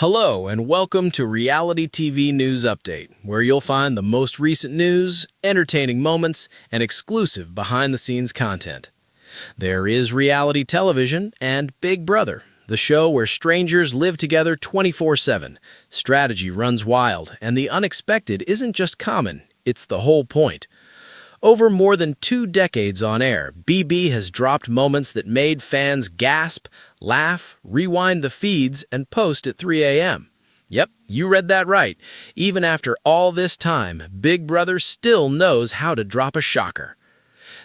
Hello, and welcome to Reality TV News Update, where you'll find the most recent news, entertaining moments, and exclusive behind-the-scenes content. There is reality television and Big Brother, the show where strangers live together 24/7. Strategy runs wild, and the unexpected isn't just common, it's the whole point. Over more than 2 decades on air, BB has dropped moments that made fans gasp, laugh, rewind the feeds, and post at 3 a.m. Yep, you read that right. Even after all this time, Big Brother still knows how to drop a shocker.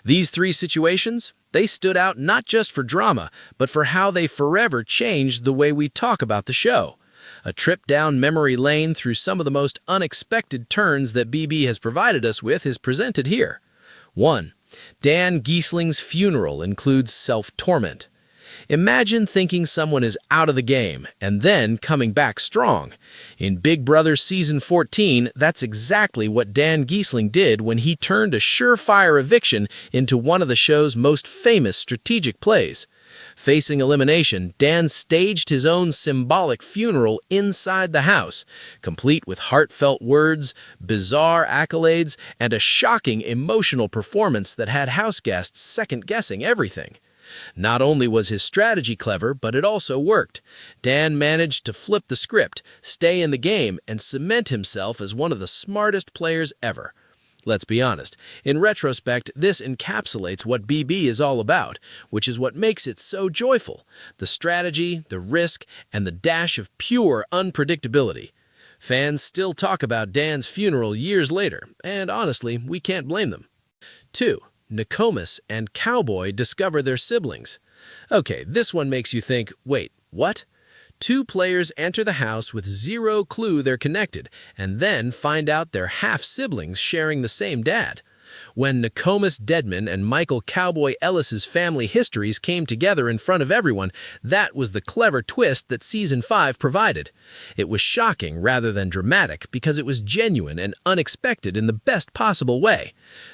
These 3 situations, they stood out not just for drama, but for how they forever changed the way we talk about the show. A trip down memory lane through some of the most unexpected turns that BB has provided us with is presented here. 1. Dan Giesling's funeral includes self-torment. Imagine thinking someone is out of the game and then coming back strong. In Big Brother Season 14, that's exactly what Dan Giesling did when he turned a surefire eviction into one of the show's most famous strategic plays. Facing elimination, Dan staged his own symbolic funeral inside the house, complete with heartfelt words, bizarre accolades, and a shocking emotional performance that had house guests second-guessing everything. Not only was his strategy clever, but it also worked. Dan managed to flip the script, stay in the game, and cement himself as one of the smartest players ever. Let's be honest, in retrospect, this encapsulates what BB is all about, which is what makes it so joyful: the strategy, the risk, and the dash of pure unpredictability. Fans still talk about Dan's funeral years later, and honestly, we can't blame them. 2. Nokomis and Cowboy discover their siblings. Okay, this one makes you think, wait, what? 2 players enter the house with zero clue they're connected, and then find out they're half-siblings sharing the same dad. When Nokomis Deadman and Michael Cowboy Ellis's family histories came together in front of everyone, that was the clever twist that Season 5 provided. It was shocking rather than dramatic because it was genuine and unexpected in the best possible way.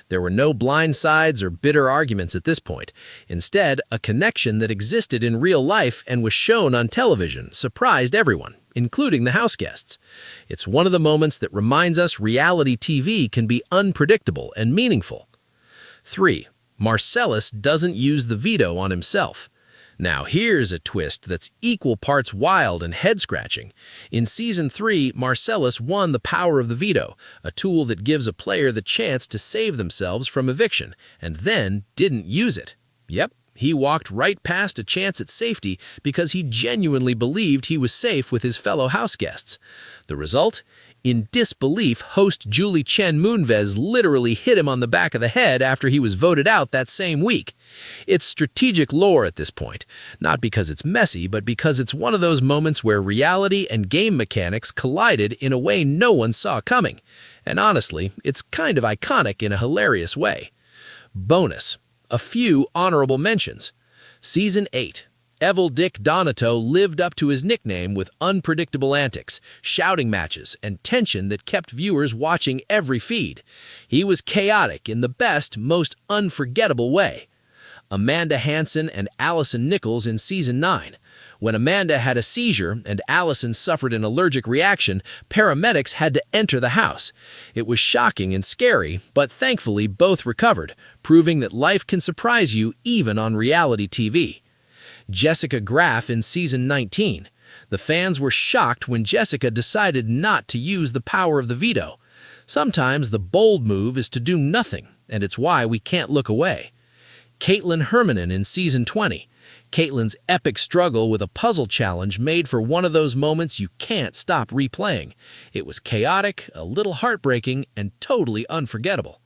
There were no blindsides or bitter arguments at this point. Instead, a connection that existed in real life and was shown on television surprised everyone, including the house guests. It's one of the moments that reminds us reality TV can be unpredictable and meaningful. 3. Marcellus doesn't use the veto on himself. Now here's a twist that's equal parts wild and head-scratching. In Season 3, Marcellus won the power of the veto, a tool that gives a player the chance to save themselves from eviction, and then didn't use it. Yep. He walked right past a chance at safety because he genuinely believed he was safe with his fellow house guests. The result? In disbelief, host Julie Chen Moonves literally hit him on the back of the head after he was voted out that same week. It's strategic lore at this point, not because it's messy, but because it's one of those moments where reality and game mechanics collided in a way no one saw coming. And honestly, it's kind of iconic in a hilarious way. Bonus. A few honorable mentions. Season 8. Evil Dick Donato lived up to his nickname with unpredictable antics, shouting matches, and tension that kept viewers watching every feed. He was chaotic in the best, most unforgettable way. Amanda Hansen and Allison Nichols in Season 9. When Amanda had a seizure and Allison suffered an allergic reaction, paramedics had to enter the house. It was shocking and scary, but thankfully both recovered, proving that life can surprise you even on reality TV. Jessica Graff in Season 19. The fans were shocked when Jessica decided not to use the power of the veto. Sometimes the bold move is to do nothing, and it's why we can't look away. Caitlin Hermanen in Season 20. Caitlin's epic struggle with a puzzle challenge made for one of those moments you can't stop replaying. It was chaotic, a little heartbreaking, and totally unforgettable.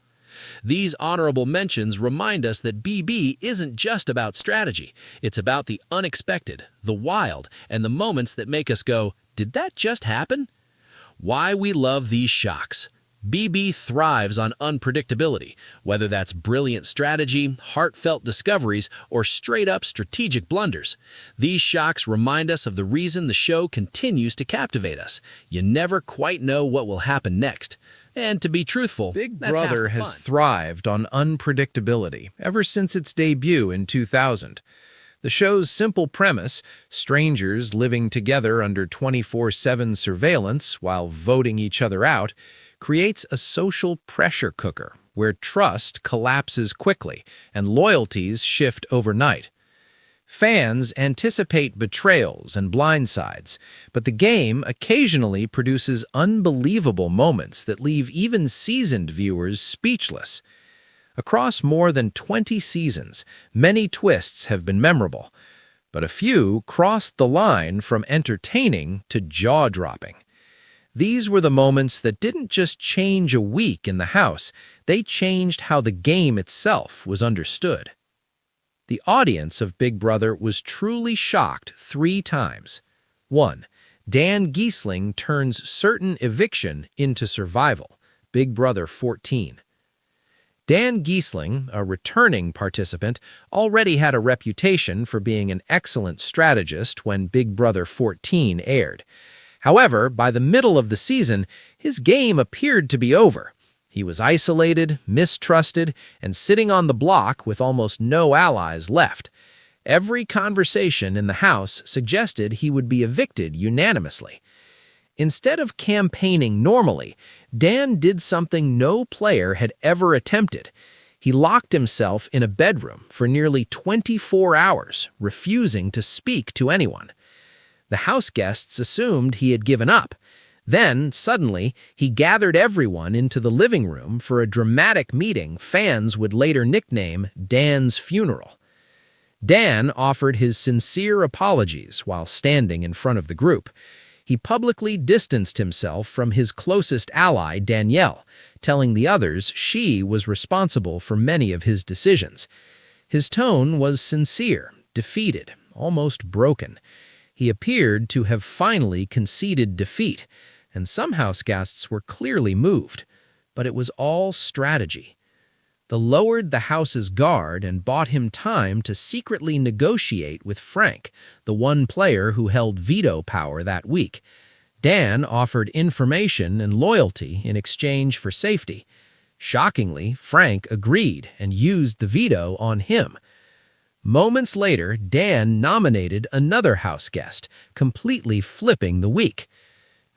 These honorable mentions remind us that BB isn't just about strategy. It's about the unexpected, the wild, and the moments that make us go, "Did that just happen?" Why we love these shocks. BB thrives on unpredictability, whether that's brilliant strategy, heartfelt discoveries, or straight-up strategic blunders. These shocks remind us of the reason the show continues to captivate us. You never quite know what will happen next. And to be truthful, Big that's half Brother the has fun. thrived on unpredictability ever since its debut in 2000. The show's simple premise, strangers living together under 24/7 surveillance while voting each other out, creates a social pressure cooker where trust collapses quickly and loyalties shift overnight. Fans anticipate Betrayals and Blindsides, but the game occasionally produces unbelievable moments that leave even seasoned viewers speechless. Across more than 20 seasons, many twists have been memorable, but a few crossed the line from entertaining to jaw-dropping. These were the moments that didn't just change a week in the house, they changed how the game itself was understood. The audience of Big Brother was truly shocked 3 times. 1. Dan Giesling turns certain eviction into survival. Big Brother 14. Dan Giesling, a returning participant, already had a reputation for being an excellent strategist when Big Brother 14 aired. However, by the middle of the season, his game appeared to be over. He was isolated, mistrusted, and sitting on the block with almost no allies left. Every conversation in the house suggested he would be evicted unanimously. Instead of campaigning normally, Dan did something no player had ever attempted. He locked himself in a bedroom for nearly 24 hours, refusing to speak to anyone. The house guests assumed he had given up. Then, suddenly, he gathered everyone into the living room for a dramatic meeting fans would later nickname Dan's funeral. Dan offered his sincere apologies while standing in front of the group. He publicly distanced himself from his closest ally, Danielle, telling the others she was responsible for many of his decisions. His tone was sincere, defeated, almost broken. He appeared to have finally conceded defeat, and some house guests were clearly moved. But it was all strategy. They lowered the house's guard and bought him time to secretly negotiate with Frank, the one player who held veto power that week. Dan offered information and loyalty in exchange for safety. Shockingly, Frank agreed and used the veto on him. Moments later, Dan nominated another house guest, completely flipping the week.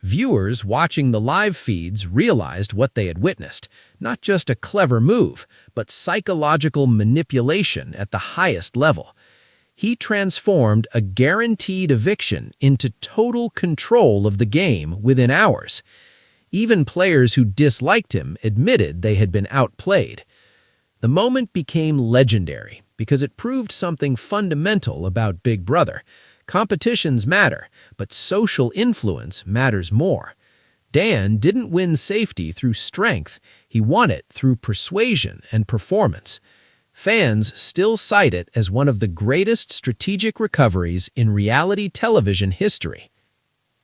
Viewers watching the live feeds realized what they had witnessed, not just a clever move, but psychological manipulation at the highest level. He transformed a guaranteed eviction into total control of the game within hours. Even players who disliked him admitted they had been outplayed. The moment became legendary because it proved something fundamental about Big Brother. Competitions matter, but social influence matters more. Dan didn't win safety through strength, he won it through persuasion and performance. Fans still cite it as one of the greatest strategic recoveries in reality television history.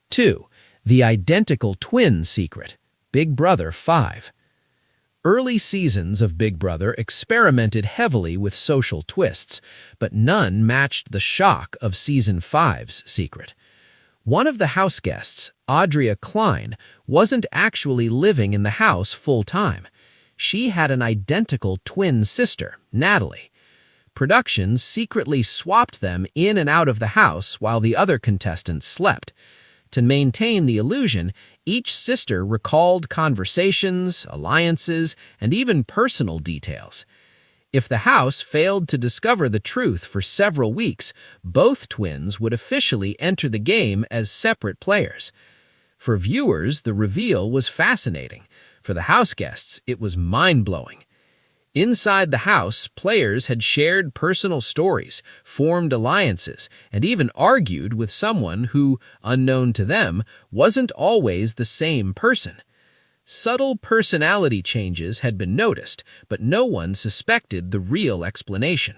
2. The identical twin secret. Big Brother 5. Early seasons of Big Brother experimented heavily with social twists, but none matched the shock of Season 5's secret. One of the house guests, Audria Klein, wasn't actually living in the house full-time. She had an identical twin sister, Natalie. Production secretly swapped them in and out of the house while the other contestants slept. To maintain the illusion, each sister recalled conversations, alliances, and even personal details. If the house failed to discover the truth for several weeks, both twins would officially enter the game as separate players. For viewers, the reveal was fascinating. For the house guests, it was mind-blowing. Inside the house, players had shared personal stories, formed alliances, and even argued with someone who, unknown to them, wasn't always the same person. Subtle personality changes had been noticed, but no one suspected the real explanation.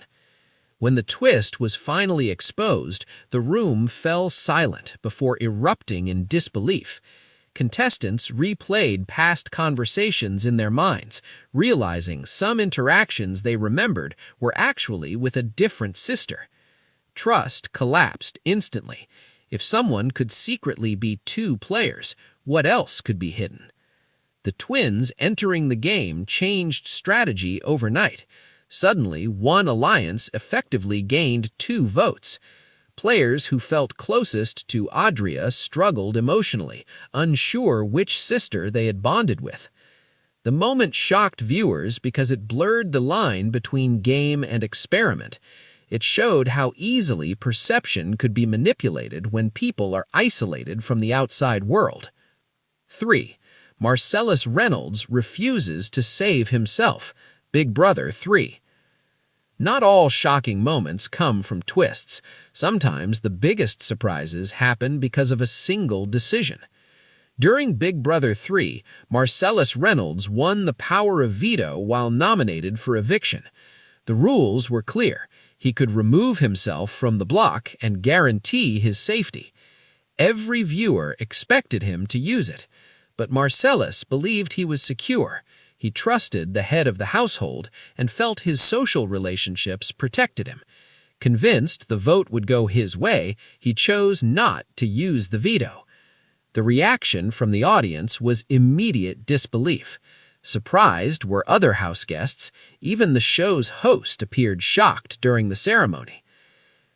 When the twist was finally exposed, the room fell silent before erupting in disbelief. Contestants replayed past conversations in their minds, realizing some interactions they remembered were actually with a different sister. Trust collapsed instantly. If someone could secretly be 2 players, what else could be hidden? The twins entering the game changed strategy overnight. Suddenly, one alliance effectively gained 2 votes. Players who felt closest to Adria struggled emotionally, unsure which sister they had bonded with. The moment shocked viewers because it blurred the line between game and experiment. It showed how easily perception could be manipulated when people are isolated from the outside world. 3. Marcellus Reynolds refuses to save himself. Big Brother 3. Not all shocking moments come from twists. Sometimes the biggest surprises happen because of a single decision. During Big Brother 3, Marcellus Reynolds won the power of veto while nominated for eviction. The rules were clear. He could remove himself from the block and guarantee his safety. Every viewer expected him to use it, but Marcellus believed he was secure. He trusted the head of the household and felt his social relationships protected him. Convinced the vote would go his way, he chose not to use the veto. The reaction from the audience was immediate disbelief. Surprised were other house guests. Even the show's host appeared shocked during the ceremony.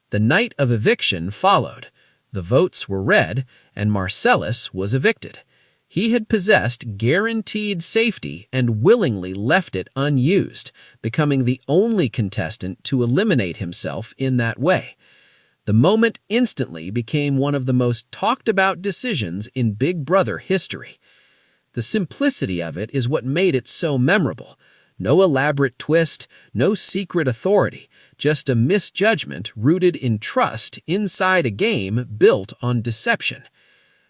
The night of eviction followed. The votes were read, and Marcellus was evicted. He had possessed guaranteed safety and willingly left it unused, becoming the only contestant to eliminate himself in that way. The moment instantly became one of the most talked-about decisions in Big Brother history. The simplicity of it is what made it so memorable. No elaborate twist, no secret authority, just a misjudgment rooted in trust inside a game built on deception.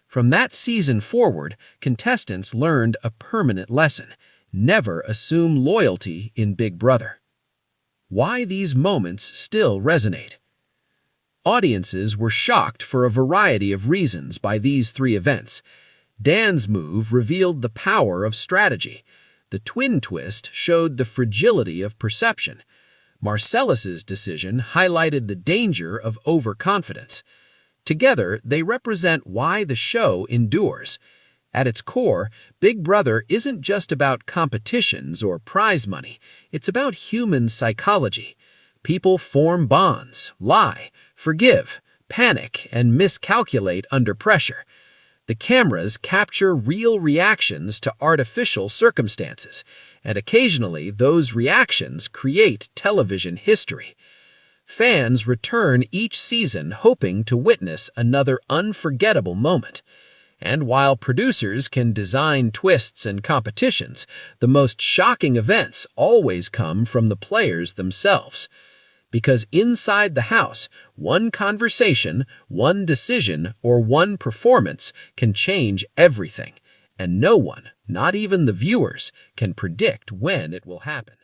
From that season forward, contestants learned a permanent lesson: never assume loyalty in Big Brother. Why these moments still resonate? Audiences were shocked for a variety of reasons by these 3 events. Dan's move revealed the power of strategy. The twin twist showed the fragility of perception. Marcellus's decision highlighted the danger of overconfidence. Together, they represent why the show endures. At its core, Big Brother isn't just about competitions or prize money. It's about human psychology. People form bonds, lie, forgive, panic, and miscalculate under pressure. The cameras capture real reactions to artificial circumstances, and occasionally those reactions create television history. Fans return each season hoping to witness another unforgettable moment. And while producers can design twists and competitions, the most shocking events always come from the players themselves. Because inside the house, one conversation, one decision, or one performance can change everything, and no one, not even the viewers, can predict when it will happen.